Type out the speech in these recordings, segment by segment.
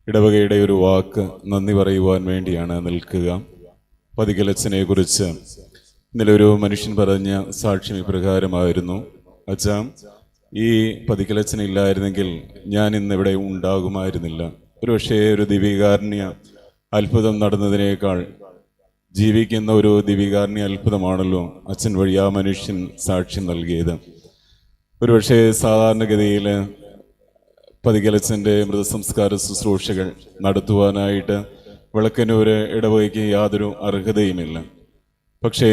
ഇടവകയുടെ ഒരു വാക്ക് നന്ദി പറയുവാൻ വേണ്ടിയാണ് നിൽക്കുക. പതികലച്ചനെ കുറിച്ച് ഇന്നലെ ഒരു മനുഷ്യൻ പറഞ്ഞ സാക്ഷ്യം ഇപ്രകാരമായിരുന്നു: അച്ഛാ, ഈ പതികലച്ചനില്ലായിരുന്നെങ്കിൽ ഞാൻ ഇന്നിവിടെ ഉണ്ടാകുമായിരുന്നില്ല. ഒരുപക്ഷേ ഒരു ദിവികാരുണ്യ അത്ഭുതം നടന്നതിനേക്കാൾ ജീവിക്കുന്ന ഒരു ദിവികാരുണ്യ അത്ഭുതമാണല്ലോ അച്ഛൻ വഴി ആ മനുഷ്യൻ സാക്ഷ്യം നൽകിയത്. ഒരുപക്ഷെ സാധാരണഗതിയിൽ പതികലച്ചൻ്റെ മൃതസംസ്കാര ശുശ്രൂഷകൾ നടത്തുവാനായിട്ട് വിളക്കന്നൂർ ഇടവകയ്ക്ക് യാതൊരു അർഹതയുമില്ല. പക്ഷേ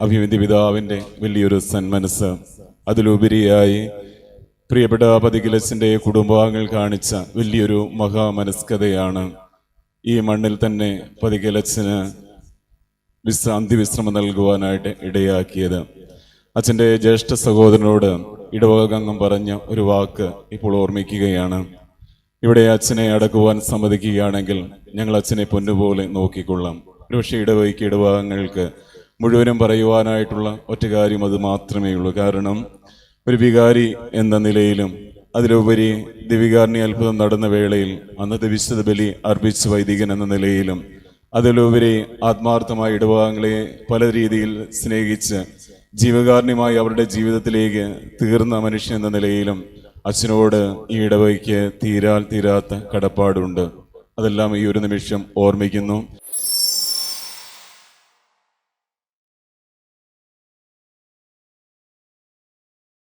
അഭിമന്യ പിതാവിൻ്റെ വലിയൊരു സന്മനസ്, അതിലുപരിയായി പ്രിയപ്പെട്ട പതികലച്ചൻ്റെ കുടുംബാംഗങ്ങൾ കാണിച്ച വലിയൊരു മഹാമനസ്കതയാണ് ഈ മണ്ണിൽ തന്നെ പതികലച്ചന് അന്ത്യവിശ്രമം നൽകുവാനായിട്ട് ഇടയാക്കിയത്. അച്ഛൻ്റെ ജ്യേഷ്ഠ സഹോദരനോട് ഇടവകാംഗം പറഞ്ഞ ഒരു വാക്ക് ഇപ്പോൾ ഓർമ്മിക്കുകയാണ്: ഇവിടെ അച്ഛനെ അടക്കുവാൻ സമ്മതിക്കുകയാണെങ്കിൽ ഞങ്ങൾ അച്ഛനെ പൊന്നുപോലെ നോക്കിക്കൊള്ളാം. ഒരുപക്ഷെ ഇടവകയ്ക്ക് ഇടവകങ്ങൾക്ക് മുഴുവനും പറയുവാനായിട്ടുള്ള ഒറ്റ കാര്യം അത് മാത്രമേ ഉള്ളൂ. കാരണം ഒരു വികാരി എന്ന നിലയിലും അതിലുപരി ദിവികാരുണ്യ അത്ഭുതം നടന്ന വേളയിൽ അന്നത്തെ വിശുദ്ധ ബലി അർപ്പിച്ച വൈദികൻ എന്ന നിലയിലും അതിലുപരി ആത്മാർത്ഥമായ ഇടവകങ്ങളെ പല രീതിയിൽ സ്നേഹിച്ച് ജീവകാരുണ്യമായി അവരുടെ ജീവിതത്തിലേക്ക് തീർന്ന മനുഷ്യൻ എന്ന നിലയിലും അച്ഛനോട് ഈ ഇടവകയ്ക്ക് തീരാത്ത കടപ്പാടുണ്ട്. അതെല്ലാം ഈ ഒരു നിമിഷം ഓർമ്മിക്കുന്നു.